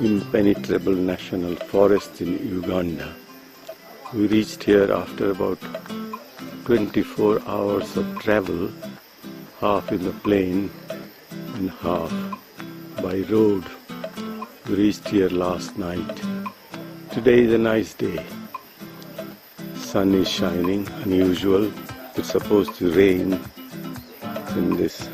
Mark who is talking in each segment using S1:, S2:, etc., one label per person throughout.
S1: Impenetrable National Forest in Uganda. We reached here after about 24 hours of travel, half in the plane and half by road. We reached here last night. Today is a nice day. Sun is shining, unusual. It's supposed to rain in this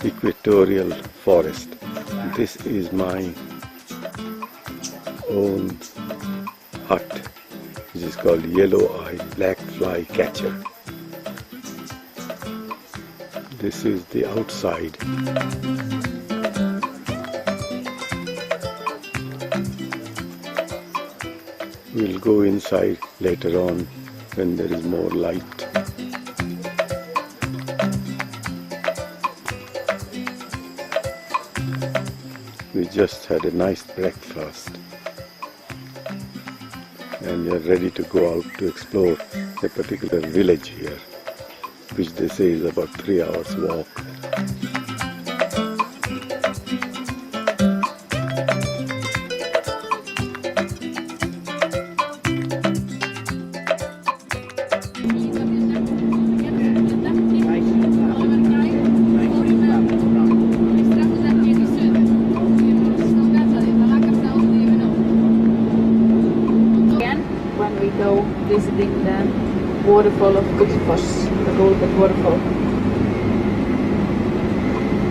S1: equatorial forest. This is my own hut, which is called Yellow-eyed Black Fly Catcher. This is the outside. We'll go inside later on when there is more light. We just had a nice breakfast and we are ready to go out to explore a particular village here, which they say is about 3 hours walk.
S2: Visiting the waterfall of Selfos, the golden waterfall.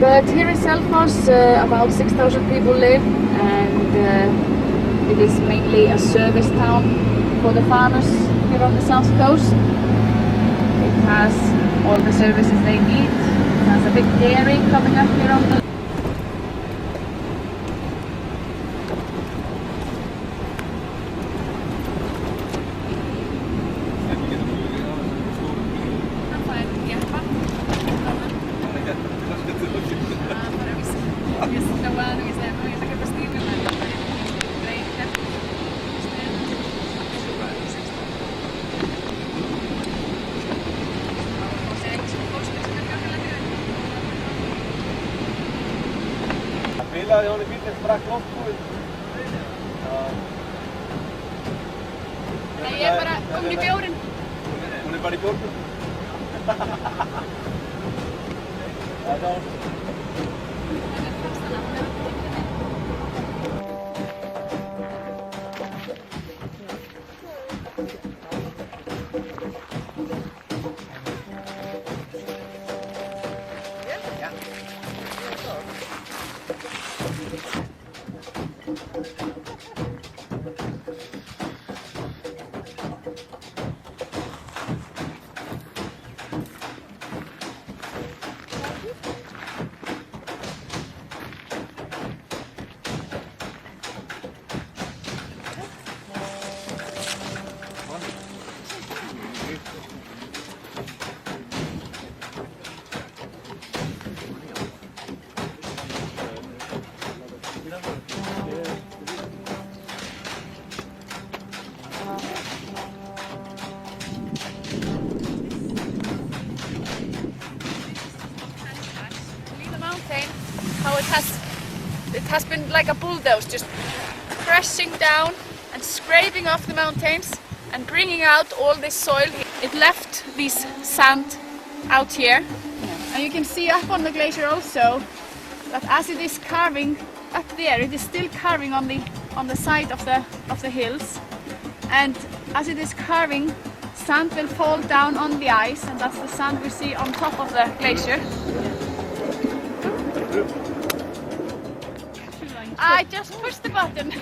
S2: But here in Selfos about 6,000 people live, and it is mainly a service town for the farmers here on the south coast. It has all the services they need. It has a big dairy coming up here on the
S3: Nei, ég bara komin í bjórinn.
S4: Hún bara í bjórnum.
S3: How it has been like a bulldoze, just crashing down and scraping off the mountains and bringing out all this soil. It left this sand out here, and you can see up on the glacier also that as it is carving up there, it is still carving on the side of the hills, and as it is carving, sand will fall down on the ice, and that's the sand we see on top of the glacier. I just pushed the button.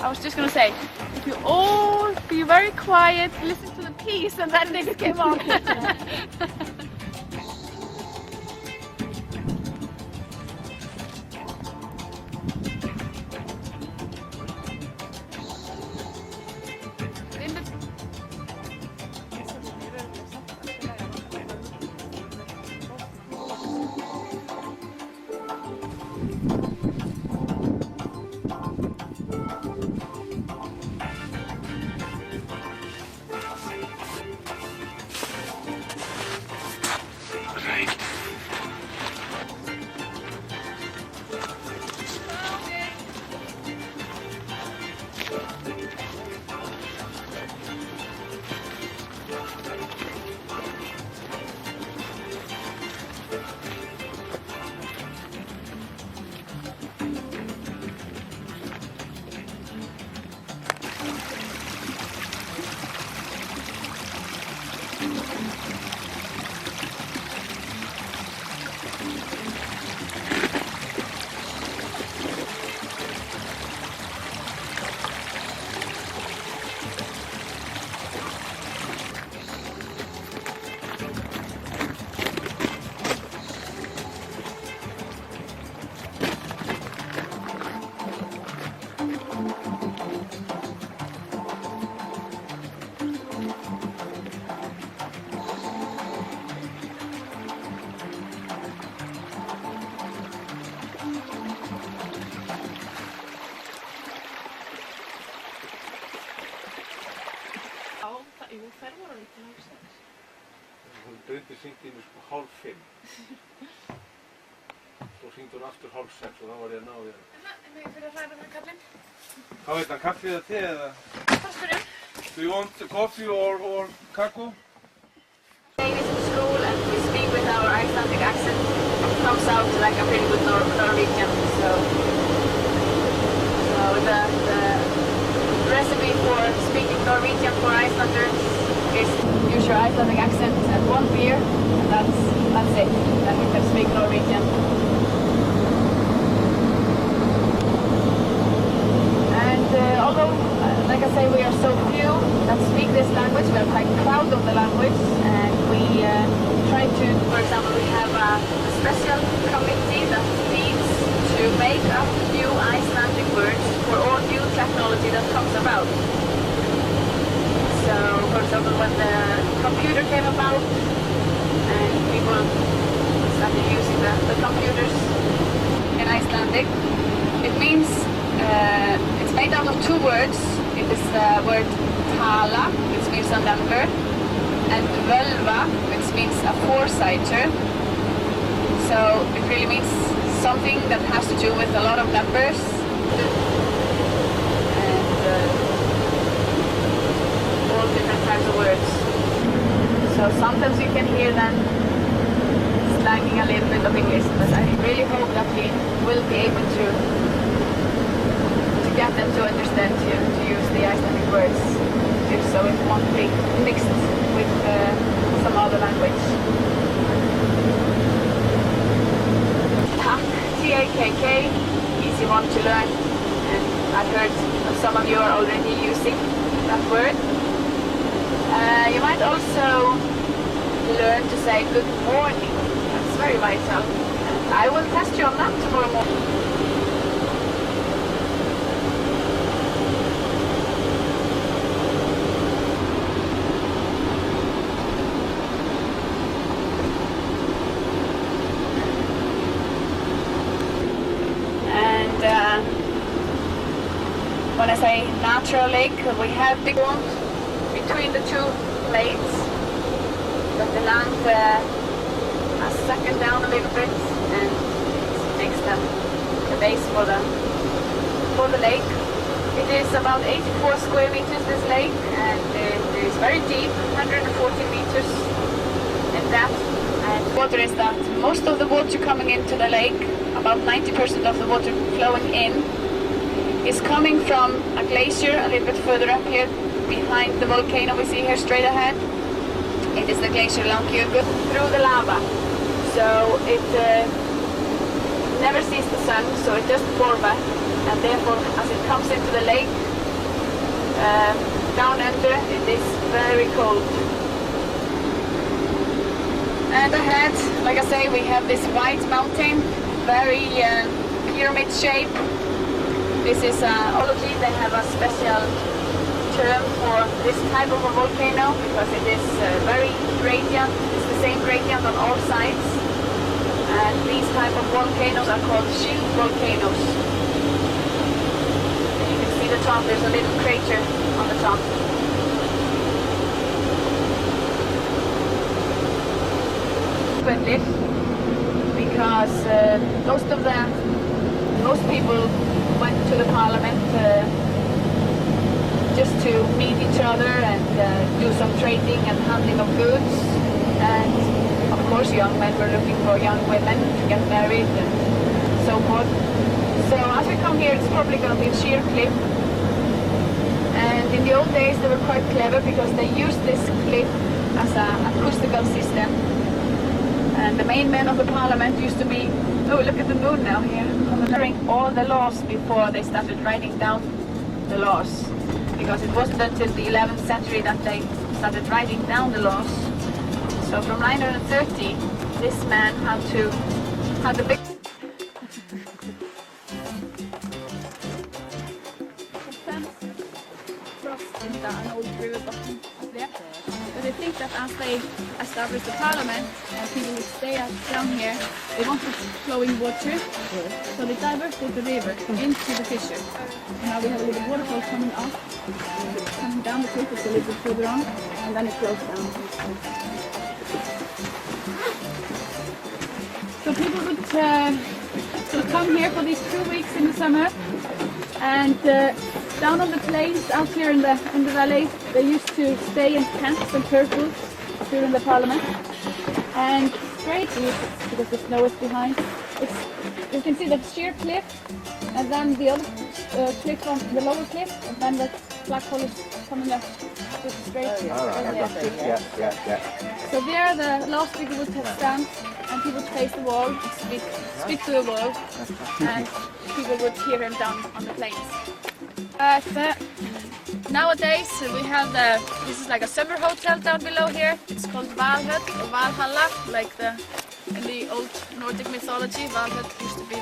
S3: I was just gonna say, if you all be very quiet, listen to the piece, and then this came on.
S4: hringdi mér sko 4:30. Svo hringdi hún aftur 5:30 og þá var ég að ná í það.
S3: En ég fyrir að hræða með kallinn.
S4: Hvað veit hann, kaffi eða te eða?
S3: Bara spyrjum.
S4: Do you want coffee or kakó?
S2: Danish in school and we speak with our Icelandic accent. It comes out like a pretty good Norwegian. So the recipe for speaking Norwegian for Icelanders is use your Icelandic accent and one beer, and that's it. Then you can speak Norwegian. And although, like I say, we are so few that speak this language, we are quite proud of the language, and we try to, for example, we have a special committee that needs to make up new Icelandic words for all new technology that comes about. So, for example, when the computer came about and people started using the computers in Icelandic, it means it's made out of two words. It is the word tala, which means a number, and völva, which means a four-sider. So it really means something that has to do with a lot of numbers. And all different types of words. So sometimes you can hear them slanging a little bit of English, but I really hope that we will be able to get them to understand to use the Icelandic words, so it won't be mixed with some other language. Tak, T-A-K-K, easy one to learn, and I've heard some of you are already using that word. You might also learn to say good morning. That's very vital. I will test you on that tomorrow morning. When I say natural lake, we have big one between the two lakes, but the land has sucked down a little bit and makes the base for the lake. It is about 84 square meters, this lake, and it is very deep, 140 meters in depth. And water is that most of the water coming into the lake, about 90% of the water flowing in, is coming from a glacier a little bit further up here behind the volcano we see here straight ahead. It is the glacier Langjökull through the lava. So it never sees the sun, so it doesn't warm up, and therefore as it comes into the lake, down under it is very cold. And ahead, like I say, we have this white mountain, very pyramid shape. This is ology. They have a special term for this type of a volcano because it is very gradient. It's the same gradient on all sides. And these type of volcanoes are called shield volcanoes. And you can see the top. There's a little crater on the top. Because most people went to the parliament just to meet each other and do some trading and handling of goods, and of course young men were looking for young women to get married and so forth. So as we come here, it's probably going to be a sheer cliff, and in the old days they were quite clever because they used this cliff as an acoustical system. And the main men of the parliament used to be, oh look at the moon now here, monitoring all the laws before they started writing down the laws. Because it wasn't until the 11th century that they started writing down the laws. So from 930, this man had the big... an old river bottom up there. But I think that as they established the parliament and people would stay down here, they wanted flowing water, so they diverted the river into the fissure. And now we have a little waterfall coming up, coming down the cliff, it's a little bit further on, and then it flows down.
S3: people would come here for these 2 weeks in the summer, and down on the plains out here in the valley, they used to stay in tents and turtles during the parliament. And great views because the snow is behind. You can see the sheer cliff, and then the other cliff on the lower cliff, and then the black hole is coming up just straight. So there the last people would stand, and people would face the wall and speak to the wall, and people would hear him down on the plains. Nowadays we have this is like a summer hotel down below here. It's called Valhöll or Valhalla, like in the old Nordic mythology. Valhöll used to be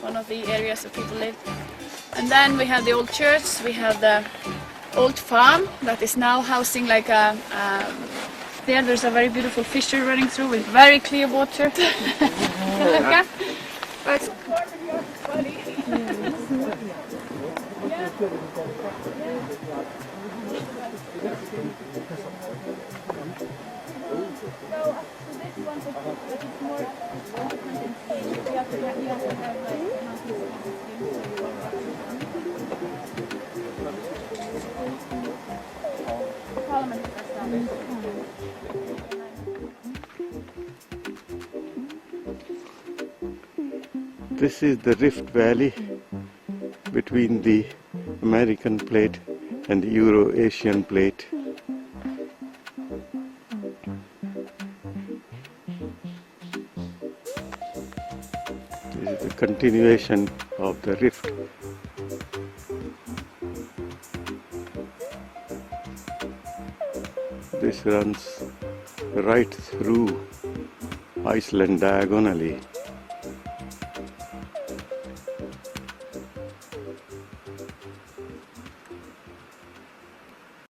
S3: one of the areas where people lived. And then we have the old church. We have the old farm that is now housing like there's a very beautiful fissure running through with very clear water. But
S1: This is the Rift Valley between the American plate and the Euro-Asian plate. This is the continuation of the rift. This runs right through Iceland diagonally.